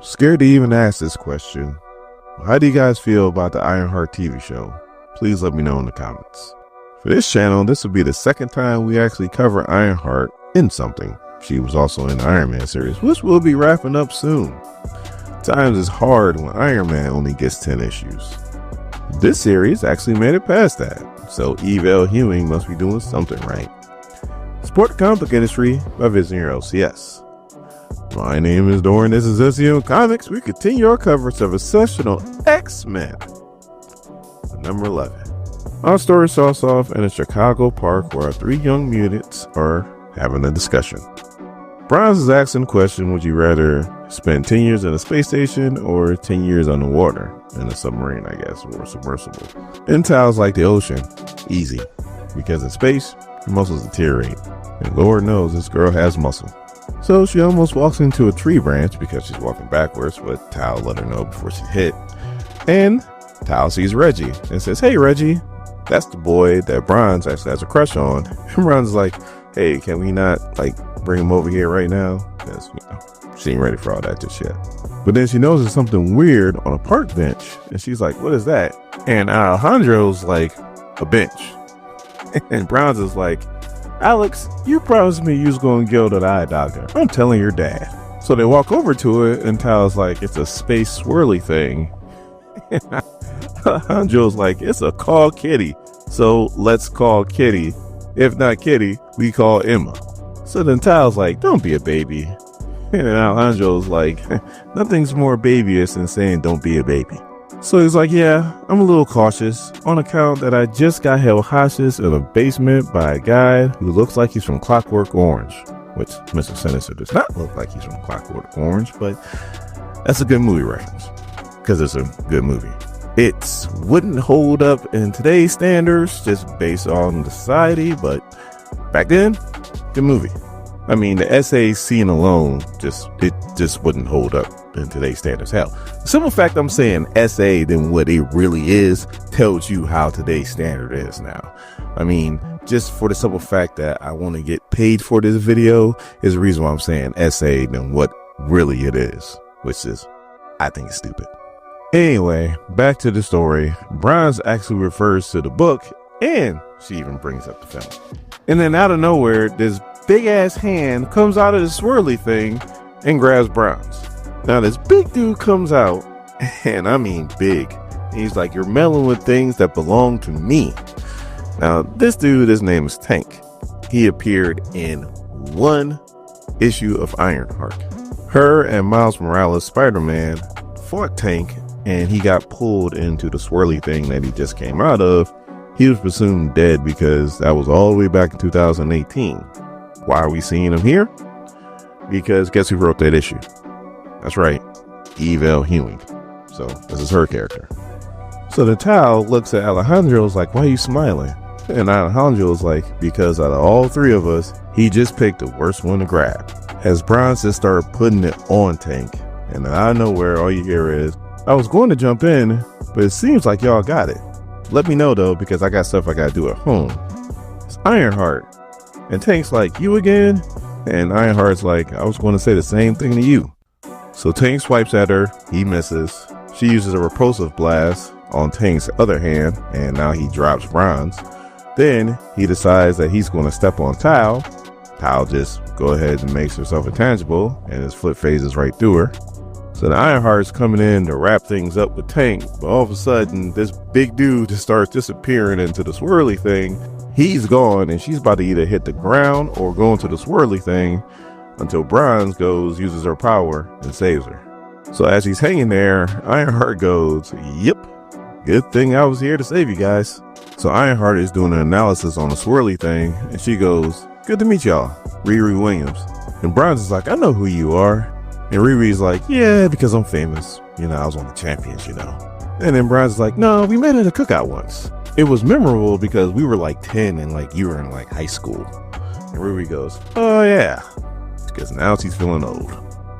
Scared to even ask this question. How do you guys feel about the Ironheart TV show? Please let me know in the comments. For this channel, this will be the second time we actually cover Ironheart in something. She was also in the Iron Man series, which we'll be wrapping up soon. Times is hard when Iron Man only gets 10 issues. This series actually made it past that, so Ewing must be doing something right. Support the comic book industry by visiting your LCS. My name is Doran, this is SEO Comics. We continue our coverage of Exceptional X-Men, number 11. Our story starts off in a Chicago park where 3 young mutants are having a discussion. Bronze is asking the question, would you rather spend 10 years in a space station or 10 years underwater in a submarine, I guess, or submersible? And Tao's like the ocean, easy, because in space, your muscles deteriorate, and Lord knows this girl has muscle. So she almost walks into a tree branch because she's walking backwards, but Tao let her know before she hit. And Tao sees Reggie and says, hey Reggie, that's the boy that Bronze actually has a crush on. And Bronze is like, hey, can we not bring him over here right now? Because, she ain't ready for all that just yet. But then she notices something weird on a park bench, and she's like, what is that? And Alejandro's like, a bench. And Bronze is like, Alex, you promised me you was going to go to the eye doctor. I'm telling your dad. So they walk over to it, and Tao's like, it's a space swirly thing. And Alejandro's like, it's a call Kitty. So let's call Kitty. If not Kitty, we call Emma. So then Tao's like, don't be a baby. And Alejandro's like, nothing's more babyish than saying don't be a baby. So he's like, yeah, I'm a little cautious on account that I just got held hostage in a basement by a guy who looks like he's from Clockwork Orange, which Mr. Sinister does not look like he's from Clockwork Orange, but that's a good movie reference because it's a good movie. It wouldn't hold up in today's standards just based on the society, but back then, good movie. I mean, the essay scene alone, it just wouldn't hold up in today's standards. Hell, the simple fact I'm saying essay than what it really is tells you how today's standard is now. I mean, just for the simple fact that I want to get paid for this video is the reason why I'm saying essay than what really it is, which is, I think it's stupid. Anyway, back to the story. Bronze actually refers to the book, and she even brings up the film. And then out of nowhere, this big ass hand comes out of the swirly thing and grabs Bronze. Now this big dude comes out, and I mean big. He's like, you're meddling with things that belong to me. Now this dude, his name is Tank. He appeared in 1 issue of Ironheart. Her and Miles Morales, Spider-Man, fought Tank, and he got pulled into the swirly thing that he just came out of. He was presumed dead because that was all the way back in 2018. Why are we seeing him here? Because guess who wrote that issue? That's right, Ewing. So this is her character. So the Tao looks at Alejandro's like, why are you smiling? And Alejandro's like, because out of all 3 of us, he just picked the worst one to grab. As Bronze just started putting it on Tank, and then out of nowhere, all you hear is, I was going to jump in, but it seems like y'all got it. Let me know though, because I got stuff I gotta do at home. It's Ironheart. And Tank's like, you again? And Ironheart's like, I was going to say the same thing to you. So Tank swipes at her, he misses. She uses a repulsive blast on Tank's other hand, and now he drops Bronze. Then he decides that he's going to step on Tao. Tao just go ahead and makes herself intangible, and his foot phases right through her. So the Ironheart's coming in to wrap things up with Tank, but all of a sudden, this big dude just starts disappearing into the swirly thing. He's gone, and she's about to either hit the ground or go into the swirly thing until Bronze uses her power, and saves her. So as he's hanging there, Ironheart goes, yep, good thing I was here to save you guys. So Ironheart is doing an analysis on the swirly thing, and she goes, good to meet y'all, Riri Williams. And Bronze is like, I know who you are. And Riri's like, yeah, because I'm famous. I was on the Champions, And then Bronze is like, no, we met at a cookout once. It was memorable because we were like 10 and you were in high school. And Riri goes, oh yeah, because now she's feeling old.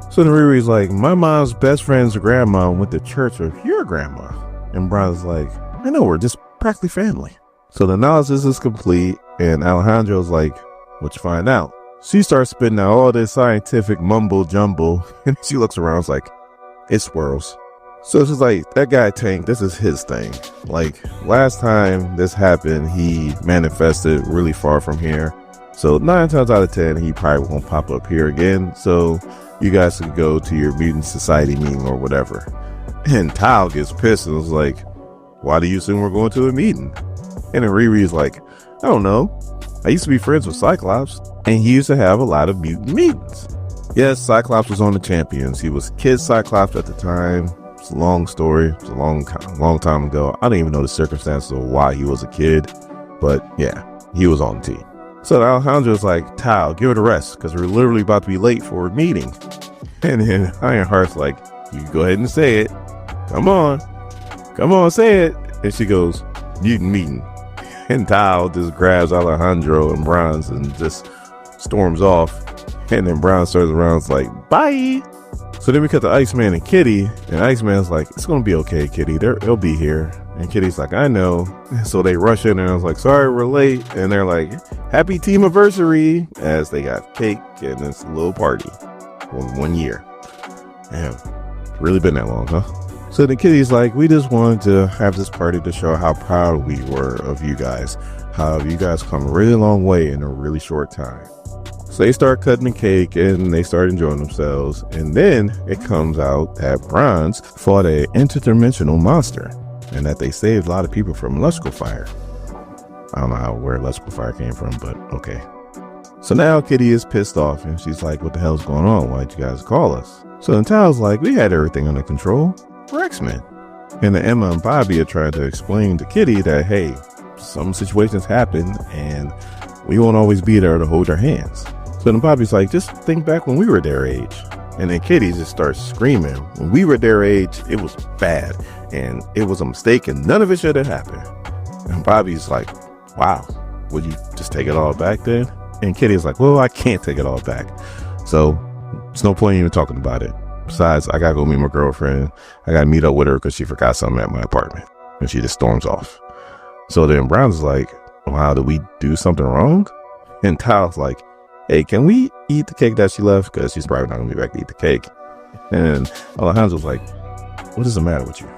So then Riri's like, my mom's best friend's grandma went to church with your grandma. And Bronze is like, I know, we're just practically family. So the analysis is complete, and Alejandro's like, what you find out? She starts spitting out all this scientific mumbo jumbo, and she looks around, like, it swirls. So it's just like, that guy Tank, this is his thing. Like, last time this happened, he manifested really far from here. So 9 times out of 10, he probably won't pop up here again. So you guys could go to your mutant society meeting or whatever. And Tao gets pissed and was like, why do you assume we're going to a meeting? And then Riri's like, I don't know. I used to be friends with Cyclops, and he used to have a lot of mutant meetings. Yes, Cyclops was on the Champions. He was Kid Cyclops at the time. It's a long story. It's a long time ago. I don't even know the circumstances of why he was a kid. But yeah, he was on the team. So Alejandro's like, Tao, give it a rest, because we're literally about to be late for a meeting. And then Ironheart's like, you go ahead and say it. Come on, say it. And she goes, mutant meeting. And Tao just grabs Alejandro and Bronze and just storms off. And then Bronze turns around and is like, bye. So then we cut to Iceman and Kitty. And Iceman's like, it's going to be okay, Kitty. They'll be here. And Kitty's like, I know. So they rush in and I was like, sorry, we're late. And they're like, happy team anniversary, as they got cake and it's a little party. 1 year. Damn, really been that long, huh? So then Kitty's like, we just wanted to have this party to show how proud we were of you guys. How you guys come a really long way in a really short time. So they start cutting the cake and they start enjoying themselves. And then it comes out that Bronze fought an interdimensional monster and that they saved a lot of people from electrical fire. I don't know where electrical fire came from, but okay. So now Kitty is pissed off and she's like, what the hell's going on? Why'd you guys call us? So then Tao's like, we had everything under control. We're X-Men. And then Emma and Bobby are trying to explain to Kitty that, hey, some situations happen and we won't always be there to hold our hands. So then Bobby's like, just think back when we were their age. And then Kitty just starts screaming. When we were their age, it was bad and it was a mistake and none of it should have happened. And Bobby's like, wow, would you just take it all back then? And Kitty's like, well, I can't take it all back. So there's no point in even talking about it. Besides, I gotta go meet my girlfriend. I gotta meet up with her because she forgot something at my apartment. And she just storms off. So then Brown's like, wow, did we do something wrong? And Tao's like, hey, can we eat the cake that she left? Because she's probably not gonna be back to eat the cake. And Alejandro's like, what is the matter with you?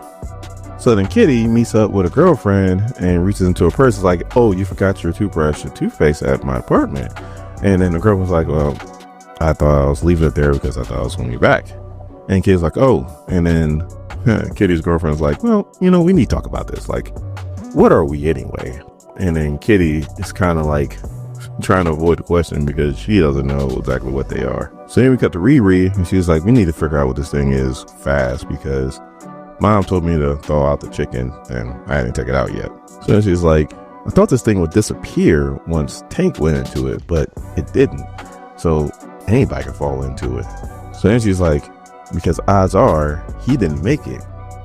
So then Kitty meets up with a girlfriend and reaches into her purse. Is like, oh, you forgot your toothbrush and toothpaste at my apartment. And then the girl was like, well, I thought I was leaving it there because I thought I was going to be back. And Kitty's like, oh. And then Kitty's girlfriend's like, well, we need to talk about this. Like, what are we anyway? And then Kitty is kind of like trying to avoid the question because she doesn't know exactly what they are. So then we cut to Riri and she's like, we need to figure out what this thing is fast because Mom told me to throw out the chicken and I didn't take it out yet. So she's like, I thought this thing would disappear once Tank went into it, but it didn't. So anybody can fall into it. So then she's like, because odds are he didn't make it.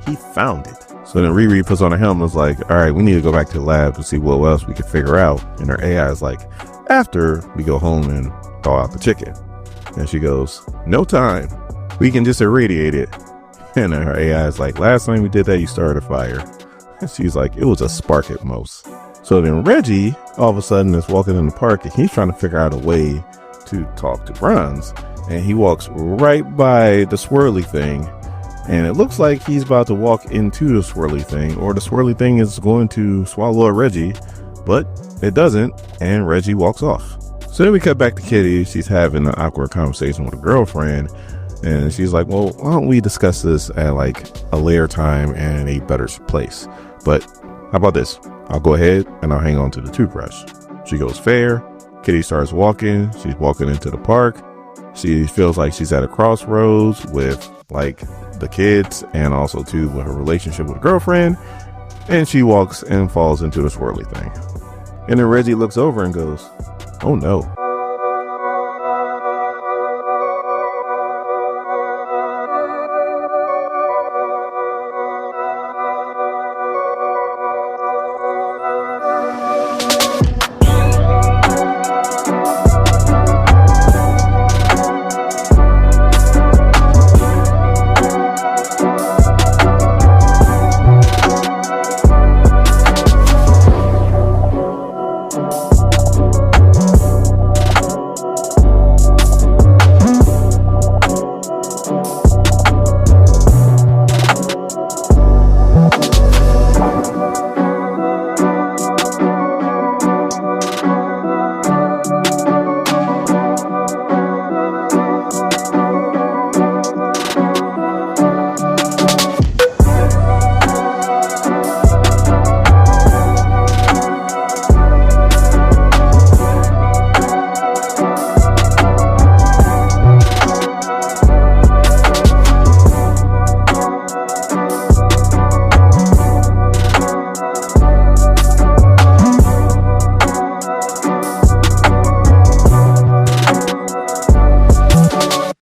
He found it. So then Riri puts on her helmet and is like, all right, we need to go back to the lab to see what else we can figure out. And her AI is like, after we go home and thaw out the chicken. And she goes, no time. We can just irradiate it. And then her AI is like, last time we did that, you started a fire. And she's like, it was a spark at most. So then Reggie all of a sudden is walking in the park and he's trying to figure out a way to talk to Bronze. And he walks right by the swirly thing. And it looks like he's about to walk into the swirly thing, or the swirly thing is going to swallow a Reggie, but it doesn't. And Reggie walks off. So then we cut back to Kitty. She's having an awkward conversation with a girlfriend. And she's like, well, why don't we discuss this at like a later time and a better place? But how about this? I'll go ahead and I'll hang on to the toothbrush. She goes, fair. Kitty starts walking. She's walking into the park. She feels like she's at a crossroads with like the kids and also too with her relationship with a girlfriend. And she walks and falls into the swirly thing. And then Reggie looks over and goes, oh no,